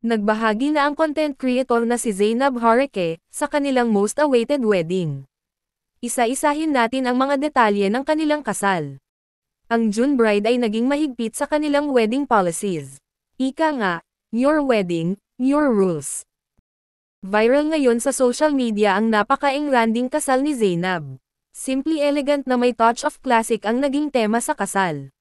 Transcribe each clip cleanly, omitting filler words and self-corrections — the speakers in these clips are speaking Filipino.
Nagbahagi na ang content creator na si Zainab Hareke sa kanilang most awaited wedding. Isa-isahin natin ang mga detalye ng kanilang kasal. Ang June bride ay naging mahigpit sa kanilang wedding policies. Ika nga, your wedding, your rules. Viral ngayon sa social media ang napaka-engranding kasal ni Zainab. Simply elegant na may touch of classic ang naging tema sa kasal.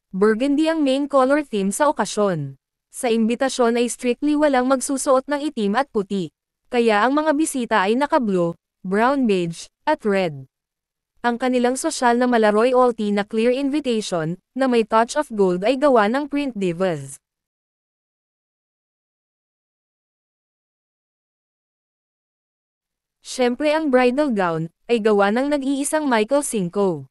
Burgundy ang main color theme sa okasyon. Sa imbitasyon ay strictly walang magsusuot ng itim at puti. Kaya ang mga bisita ay naka-blue, brown beige, at red. Ang kanilang sosyal na mala royalty na clear invitation, na may touch of gold ay gawa ng print divas. Siyempre ang bridal gown, ay gawa ng nag-iisang Michael Cinco.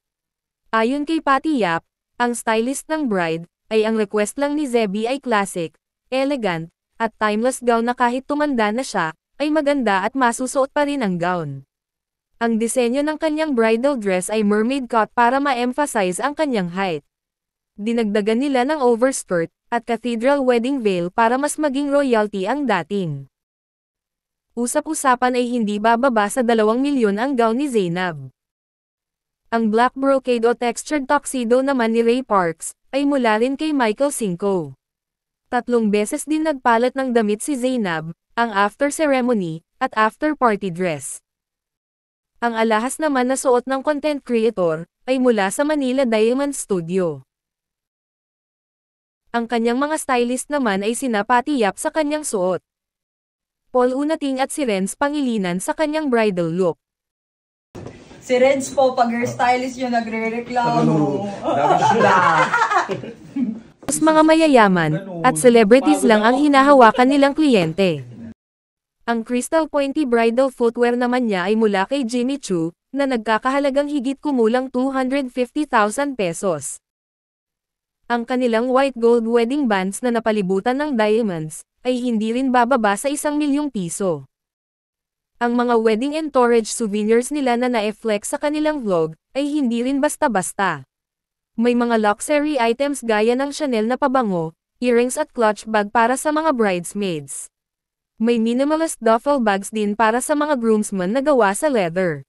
Ayon kay Patty Yap, ang stylist ng bride, ay ang request lang ni Zebby ay classic, elegant, at timeless gown na kahit tumanda na siya, ay maganda at masusuot pa rin ang gown. Ang disenyo ng kanyang bridal dress ay mermaid cut para ma-emphasize ang kanyang height. Dinagdagan nila ng overskirt, at cathedral wedding veil para mas maging royalty ang dating. Usap-usapan ay hindi bababa sa 2 milyon ang gown ni Zainab. Ang black brocade o textured tuxedo naman ni Ray Parks, ay mula rin kay Michael Cinco. 3 beses din nagpalat ng damit si Zainab, ang after ceremony, at after party dress. Ang alahas naman na suot ng content creator, ay mula sa Manila Diamond Studio. Ang kanyang mga stylist naman ay sina Patty Yap sa kanyang suot, Paul Unating at si Renz Pangilinan sa kanyang bridal look. Si Renz po, pag hairstylist nyo nagre-reklamo. Mga mayayaman, at celebrities lang ang hinahawakan nilang kliyente. Ang crystal pointy bridal footwear naman niya ay mula kay Jimmy Choo, na nagkakahalagang higit kumulang 250,000 pesos. Ang kanilang white gold wedding bands na napalibutan ng diamonds, ay hindi rin bababa sa 1 milyong piso. Ang mga wedding entourage souvenirs nila na na-flex sa kanilang vlog, ay hindi rin basta-basta. May mga luxury items gaya ng Chanel na pabango, earrings at clutch bag para sa mga bridesmaids. May minimalist duffel bags din para sa mga groomsmen na gawa sa leather.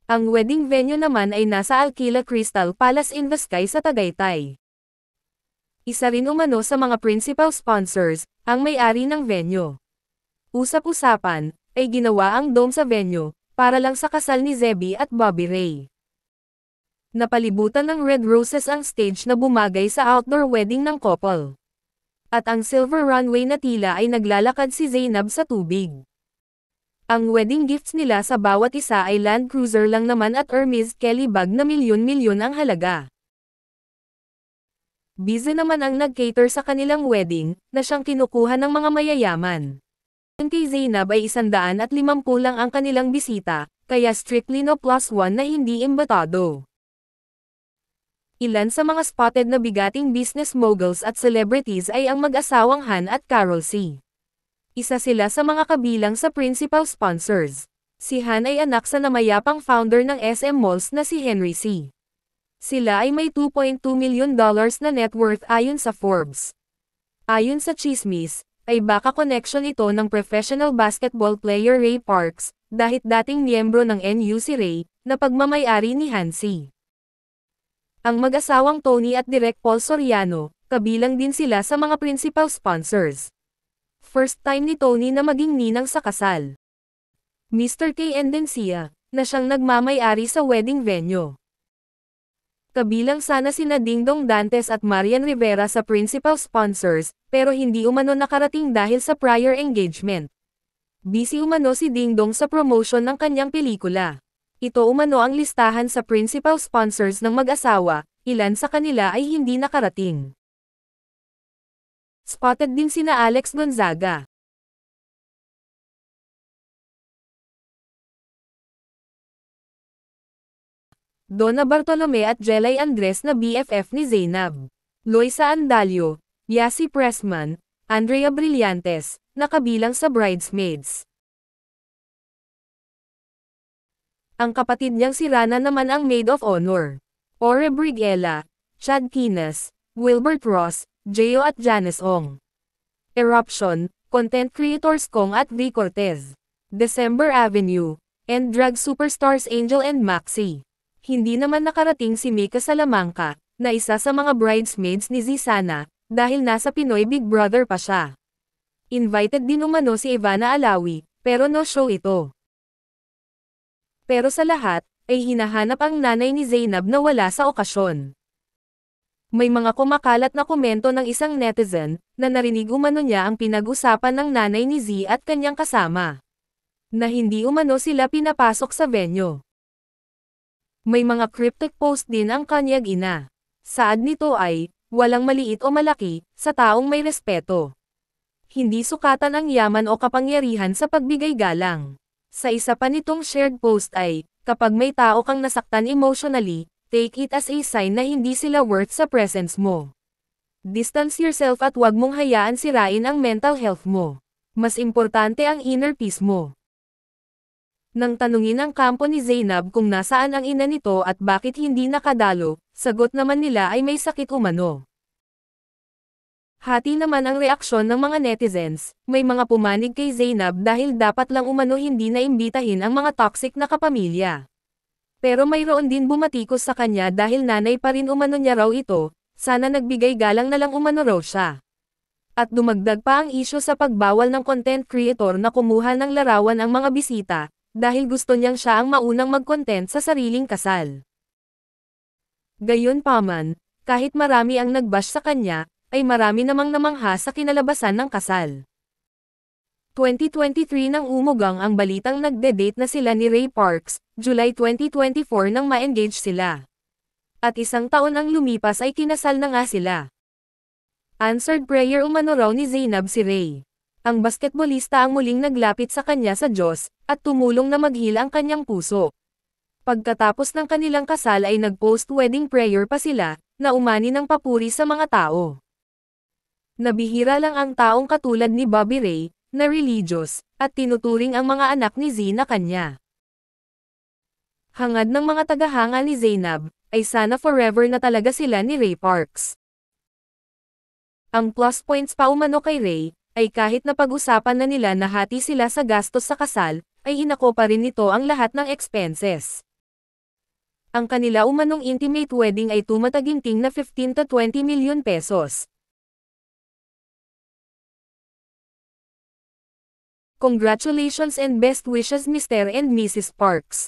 Ang wedding venue naman ay nasa Alquila Crystal Palace in the Sky sa Tagaytay. Isa rin umano sa mga principal sponsors, ang may-ari ng venue. Usap-usapan, ay ginawa ang dome sa venue, para lang sa kasal ni Zebby at Bobby Ray. Napalibutan ng red roses ang stage na bumagay sa outdoor wedding ng couple. At ang silver runway na tila ay naglalakad si Zainab sa tubig. Ang wedding gifts nila sa bawat isa ay Land Cruiser lang naman at Hermes Kelly bag na milyon-milyon ang halaga. Busy naman ang nag-cater sa kanilang wedding, na siyang kinukuha ng mga mayayaman. Kay Zainab ay 150 lang ang kanilang bisita, kaya strictly no +1 na hindi imbitado. Ilan sa mga spotted na bigating business moguls at celebrities ay ang mag-asawang Han at Carol C. Isa sila sa mga kabilang sa principal sponsors. Si Han ay anak sa namayapang founder ng SM Malls na si Henry C. Sila ay may $2.2 million na net worth ayon sa Forbes. Ayon sa Chismis, ay baka connection ito ng professional basketball player Ray Parks, dahil dating miyembro ng NU si Ray, na pagmamay-ari ni Han C. Ang mag-asawang Tony at Direk Paul Soriano, kabilang din sila sa mga principal sponsors. First time ni Tony na maging ninang sa kasal. Mr. K. Endencia, na siyang nagmamay-ari sa wedding venue. Kabilang sana sina Dingdong Dantes at Marian Rivera sa principal sponsors, pero hindi umano nakarating dahil sa prior engagement. Busy umano si Dingdong sa promotion ng kanyang pelikula. Ito umano ang listahan sa principal sponsors ng mag-asawa, ilan sa kanila ay hindi nakarating. Spotted din sina Alex Gonzaga, Donna Bartolome at Jelay Andres na BFF ni Zainab, Loisa Andalio, Yasi Pressman, Andrea Brillantes, na kabilang sa bridesmaids. Ang kapatid niyang si Rana naman ang maid of honor. Ore Briguela, Chad Quinas, Wilbert Ross, Gio at Janice Ong. Eruption, Content Creators Kong at V. Cortez. December Avenue, and drag superstars Angel and Maxi. Hindi naman nakarating si Mika Salamanca, na isa sa mga bridesmaids ni Zizana, dahil nasa Pinoy Big Brother pa siya. Invited din umano si Ivana Alawi, pero no show ito. Pero sa lahat, ay hinahanap ang nanay ni Zainab na wala sa okasyon. May mga kumakalat na komento ng isang netizen, na narinig umano niya ang pinag-usapan ng nanay ni Z at kanyang kasama. Na hindi umano sila pinapasok sa venue. May mga cryptic post din ang kanyang ina. Saad nito ay, walang maliit o malaki, sa taong may respeto. Hindi sukatan ang yaman o kapangyarihan sa pagbigay galang. Sa isa pa nitong shared post ay, kapag may tao kang nasaktan emotionally, take it as a sign na hindi sila worth sa presence mo. Distance yourself at wag mong hayaan sirain ang mental health mo. Mas importante ang inner peace mo. Nang tanungin ang kampo ni Zainab kung nasaan ang ina nito at bakit hindi nakadalo, sagot naman nila ay may sakit umano. Hati naman ang reaksyon ng mga netizens, may mga pumanig kay Zainab dahil dapat lang umano hindi na imbitahin ang mga toxic na kapamilya. Pero mayroon din bumatikos sa kanya dahil nanay pa rin umano niya raw ito, sana nagbigay galang na lang umano raw siya. At dumagdag pa ang isyu sa pagbawal ng content creator na kumuha ng larawan ang mga bisita, dahil gusto niyang siya ang maunang mag-content sa sariling kasal. Gayunpaman, kahit marami ang nagbash sa kanya, ay marami namang namangha sa kinalabasan ng kasal. 2023 nang umugang ang balitang nagde-date na sila ni Ray Parks, July 2024 nang ma-engage sila. At isang taon ang lumipas ay kinasal na nga sila. Answered prayer umano raw ni Zainab si Ray. Ang basketbolista ang muling naglapit sa kanya sa Diyos, at tumulong na maghil ang kanyang puso. Pagkatapos ng kanilang kasal ay nag-post wedding prayer pa sila, na umani ng papuri sa mga tao. Nabihira lang ang taong katulad ni Bobby Ray, na religious, at tinuturing ang mga anak ni Z na kanya. Hangad ng mga tagahanga ni Zainab, ay sana forever na talaga sila ni Ray Parks. Ang plus points pa umano kay Ray, ay kahit napag-usapan na nila na hati sila sa gastos sa kasal, ay inako pa rin nito ang lahat ng expenses. Ang kanila umanong intimate wedding ay tumataginting na 15 to 20 million pesos. Congratulations and best wishes Mr. and Mrs. Parks.